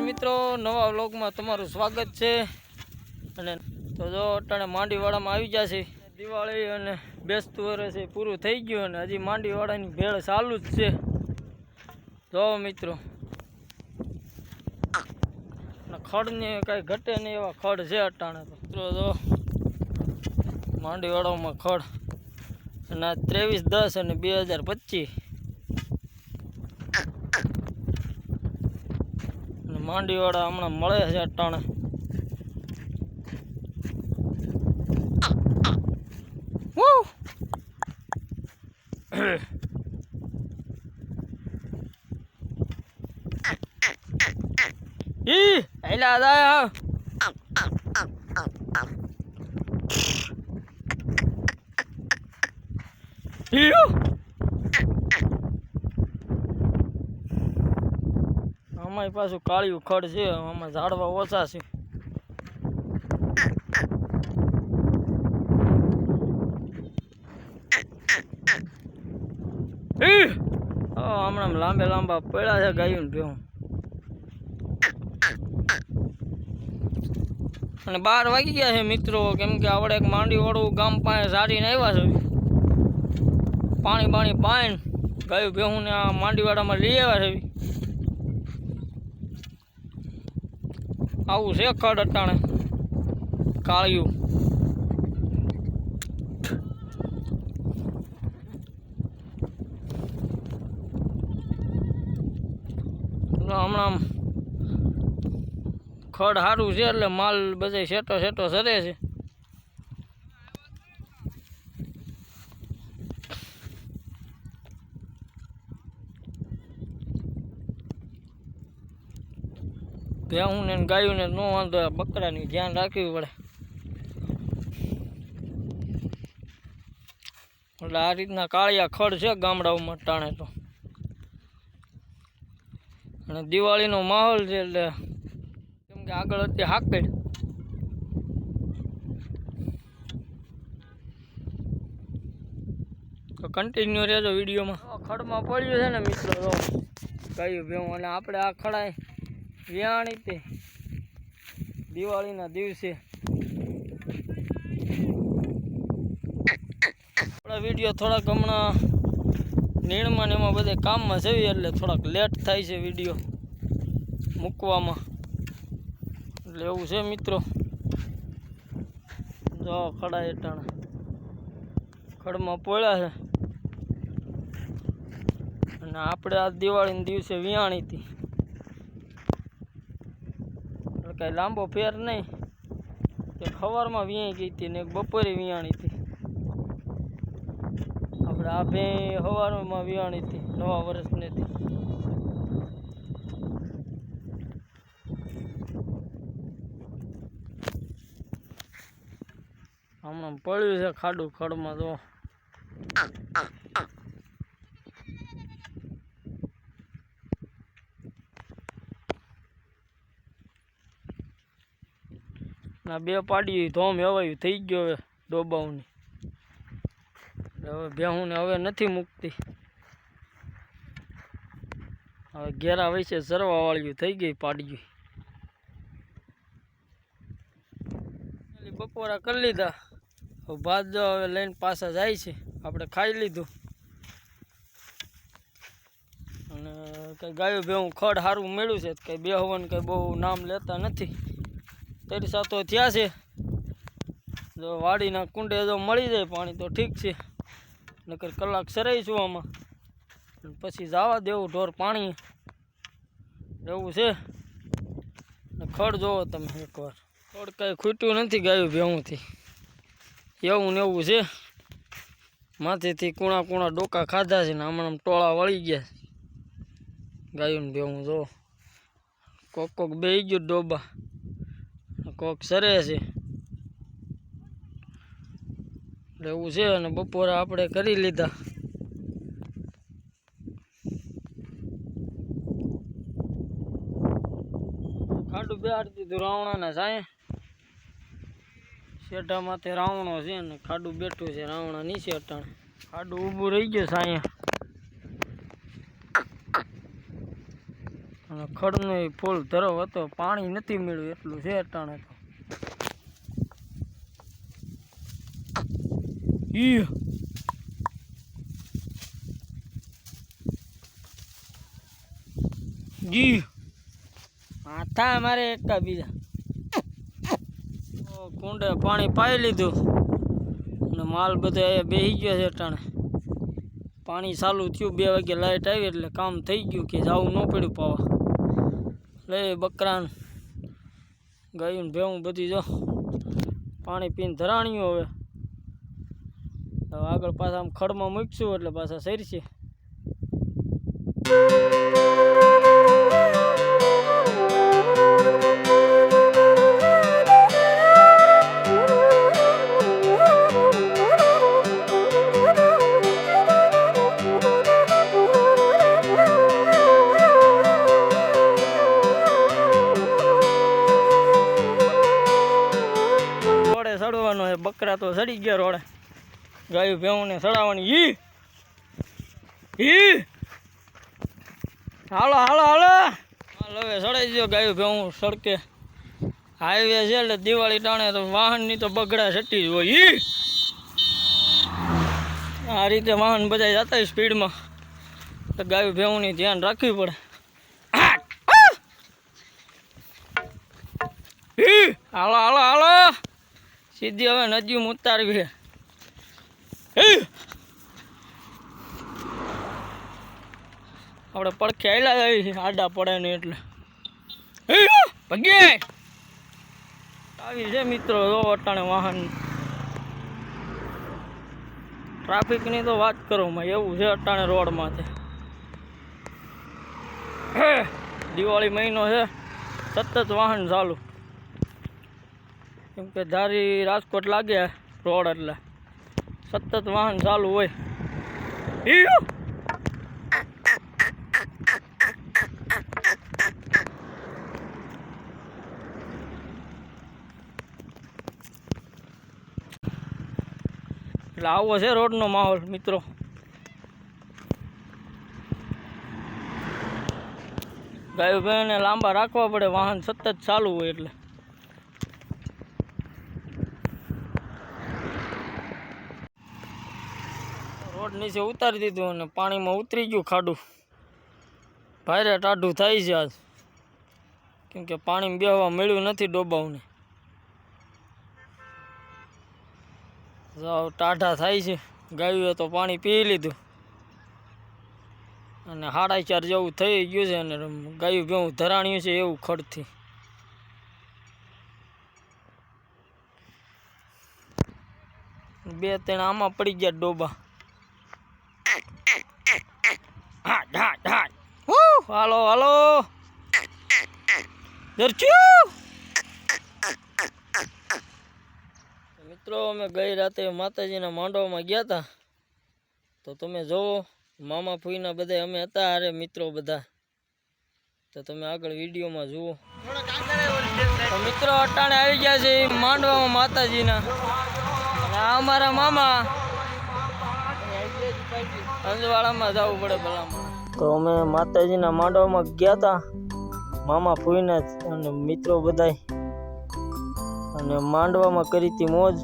મિત્રો નવા વ્લોગમાં તમારું સ્વાગત છે। અને તો જો અટાણે માંડીવાડામાં આવી જશે દિવાળી અને બેસતું વર્ષ પૂરું થઈ ગયું અને હજી માંડીવાડાની ભેળ ચાલુ જ છે। જો મિત્રો ખડને કાંઈ ઘટે નહીં એવા ખડ છે અટાણે તો મિત્રો જો માંડીવાડામાં ખડ અને 23/10 અને 2025 માંડીવાડા હમણાં મળે છે અટાણે। એલા દાયા આમાં પાછું કાળિયું ખડ છે, આમાં ઝાડવા ઓછા છે। હમણાં લાંબે લાંબા પડ્યા છે ગાયું ભેહું અને 12 વાગી ગયા છે મિત્રો। કેમ કે આપણે એક માંડીવાળું ગામ પાસે સારીને આવ્યા છે, પાણી પાણી પાઈને ગાયું ભેહું ને આ માંડીવાડામાં લઈ આવ્યા છે। આવું છે ખડ અટાણે કાળિયું। હમણાં ખડ સારું છે એટલે માલ બધા સેટો સેટો સરે છે। ભેહું ને ગાયું ને ન વાંધો, બકરાની ધ્યાન રાખવી પડે। એટલે આ રીતના કાળિયા ખડ છે ગામડાઓમાં ટાણે તો। અને દિવાળીનો માહોલ છે એટલે કેમ કે આગળ અત્યારે હાકડ તો કન્ટિન્યુ રહેજો વિડીયોમાં। ખડમાં પડ્યું છે ને મિત્રો તો ગાયું ભેહું, અને આપણે આ ખડાય વિયાણી તે દિવાળીના દિવસે આપણા વિડીયો થોડાક હમણાં નીણમાં ને એમાં બધે કામમાં છે એટલે થોડાક લેટ થાય છે વિડીયો મૂકવામાં, એટલે એવું છે મિત્રો। જો ખડાય ટાણા ખડમાં પોળ્યા છે અને આપણે આ દિવાળીના દિવસે વિયાણી હતી, કાંઈ લાંબો ફેર નહીં કે સવારમાં વિયાઈ ગઈ હતી ને બપોરે વિયાણી હતી। આપણે આ બે સવારમાં વિયાણી હતી નવા વર્ષની હતી। હમણાં પડ્યું છે ખાડું ખડમાં તો ના બે પાડી ધોમ એવાયું થઈ ગયો હવે ડોબાઓની। હવે ભેહું ને હવે નથી મૂકતી, હવે ઘેરા વૈસે સરવા વાળ્યું થઈ ગઈ પાડી। બપોરા કરી લીધા, ભાત જો હવે લઈને પાછા જાય છે। આપણે ખાઈ લીધું અને કંઈ ગાયું ભેહું ખડ સારું મળ્યું છે, કંઈ બેહવાનું કંઈ બહુ નામ લેતા નથી। 37 થયા છે, જો વાડીના કુંડે જો મળી જાય પાણી તો ઠીક છે, નકર કલાક સરાઈશું આમાં પછી જવા દેવું ઢોર પાણી એવું છે। ખડ જોવો તમે એકવાર, ખડ કાંઈ ખૂટ્યું નથી ગાયું ભેહુંથી, એવું ને એવું છે। માથેથી કૂણા કૂણા ડોકા ખાધા છે ને હમણાં ટોળા વળી ગયા ગાયું ભેહું। જો કોક કોક બેહી ગયું ડોબા, કોક સરે છે એવું છે। અને બપોરે આપણે કરી લીધા, ખાડું બેહાડી દીધું રાવણાના સાંયે, શેઢામાંથી રાવણો છે ને ખાડું બેઠું છે, રાવણા નીચે અટાણે ખાડું ઊભું રહી ગયું છે અહીંયા. અને ખડનો ફૂલ ધરો હતો, પાણી નથી મળ્યું એટલું છે અટાણે તો. જી માથા મારે એકા બીજા કુંડે પાણી પાઈ લીધું અને માલ બધો અહીંયા બેસી ગયો છે અટાણે. પાણી ચાલુ થયું, 2 વાગે લાઇટ આવી એટલે કામ થઈ ગયું કે જવું ન પડ્યું પાવા. લે બકરાન ગાયું ભેવું બધી જો પાણી પીને ધરાણ્યું. હવે આગળ પાછા આમ ખડમાં મૂકશું એટલે પાછા સરીશે. સડવાનો છે, બકરા તો સડી ગયા રોડે. ગાયું ભેવું ને સડાવવાની. હાલો હાલો હાલો હાલો હવે સડાઈ દો ગાયું ભેવું સડકે. હાઈવે છે એટલે દિવાળી ટાણે તો વાહનની તો બગડા સટી જ હોય. આ રીતે વાહન બધા જતા હોય સ્પીડમાં તો ગાયું ભેવુંની ધ્યાન રાખવી પડે. હાલો હાલો હાલો સીધી હવે નજીમ ઉતારવી. આપણે પડખે આયલા આવી છે, આડા પડે ને એટલે ભગ્યા આવી છે મિત્રો. જો અટાણે વાહન ટ્રાફિકની તો વાત કરો માં એવું છે અટાણે રોડમાંથી. દિવાળી મહિનો છે, સતત વાહન ચાલુ. કેમ કે ધારી રાજકોટ લાગે રોડ એટલે સતત વાહન ચાલુ હોય. એટલે આવો છે રોડનો માહોલ મિત્રો. ગાયો ભેંને લાંબા રાખવા પડે, વાહન સતત ચાલુ હોય એટલે. રોડ નીચે ઉતારી દીધું અને પાણીમાં ઉતરી ગયું ખાડું. ભારે ટાઢું થાય છે આજ, કેમ કે પાણી બેહવા મળ્યું નથી ડોબાવને. જાવ ટાઢા થાય છે. ગાયોએ તો પાણી પી લીધું અને 4:30 જેવું થઈ ગયું છે અને ગાયું ભેવું ધરાણ્યું છે એવું ખડથી. બે ત્રણ આમાં પડી ગયા ડોબા. હાલો હાલો મિત્રો, અમે ગઈ રાતે માતાજીના માંડવામાં ગયા હતા તો તમે જોવો મામા ફૂઈના બધા અમે હતા અરે મિત્રો બધા, તો તમે આગળ વિડીયોમાં જુઓ. તો મિત્રો અટાણે આવી ગયા છે માંડવામાં માતાજીના. આ અમારા મામા અંજવાળામાં જવું પડે ભલામાં. તો અમે માતાજીના માંડવામાં ગયા હતા મામા ફૂઈના અને મિત્રો બધાય, અને માંડવામાં કરી હતી મોજ.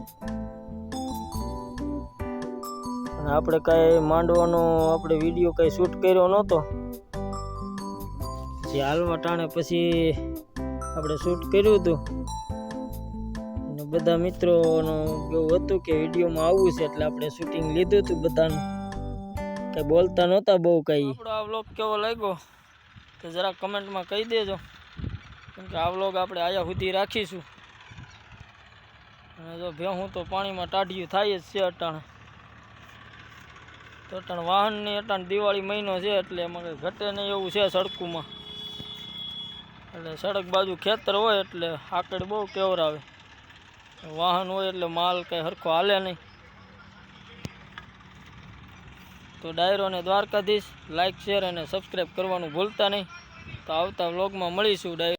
અને આપણે કાંઈ માંડવાનો આપણે વિડીયો કાંઈ શૂટ કર્યો નહોતો, જે હાલવા ટાણે પછી આપણે શૂટ કર્યું હતું. અને બધા મિત્રોનું એવું હતું કે વિડીયોમાં આવવું છે એટલે આપણે શૂટિંગ લીધું હતું બધાનું. કંઈ બોલતા નહોતા બહુ કાંઈ. આપણો આ વ્લોગ કેવો લાગ્યો તો જરા કમેન્ટમાં કહી દેજો, કેમ કે આ વ્લોગ આપણે આયા સુધી રાખીશું. અને જો ભેહું તો પાણીમાં ટાઢિયું થાય જ છે અટાણે. તો અટાણે વાહનની અટાણે દિવાળી મહિનો છે એટલે એમાં કંઈ ઘટે નહીં એવું છે સડકુમાં. એટલે સડક બાજુ ખેતર હોય એટલે આકડ બહુ કેવરાવે. વાહન હોય એટલે માલ કંઈ હરખો હાલે નહીં. તો ડાયરો અને દ્વારકાધીશ લાઈક શેર અને સબસ્ક્રાઈબ કરવાનું ભૂલતા નહીં. તો આવતા વ્લોગમાં મળીશું. ડાયરો